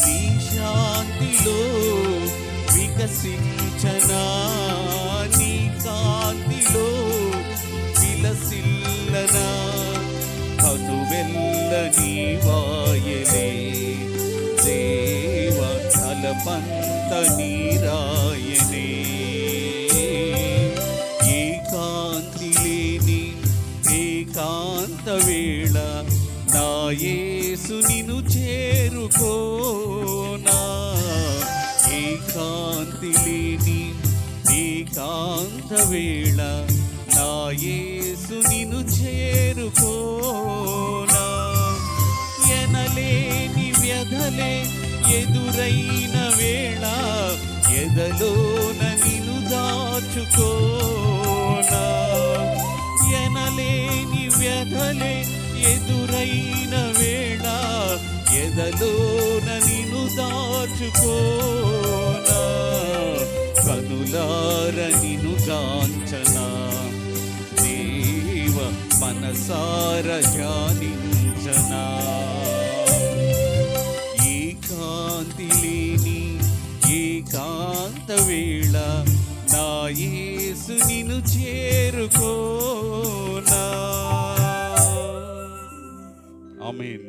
నీ శాంతిలో వికసించనా, నీ కాంతిలో విలసిల్లనా, కనువెల్ల నీ వాయలే దేవ తలపంత నీరాయనే. ఏకాంతి లేని ఏకాంత వేళ నా యేసు నిన్ను చేరుకోనా, ఏకాంతి లేని ఏకాంత వేళ నా యేసు నిన్ను చేరుకోనా. ఎనలేని వ్యధలే ఎదురైన వేళ ఎదలోన నిన్ను దాచుకోనా, ఎనలేని వ్యధలే ఎదురైన వేళ ఎదలోన నిన్ను దాచుకోనా. కనులార నిన్ను గాంచనా దేవ మనసార ధ్యానించనా. ఏకాంతి లేని ఏకాంత వేళ నా యేసు నిన్ను చేరుకోనా. ఆమేన్.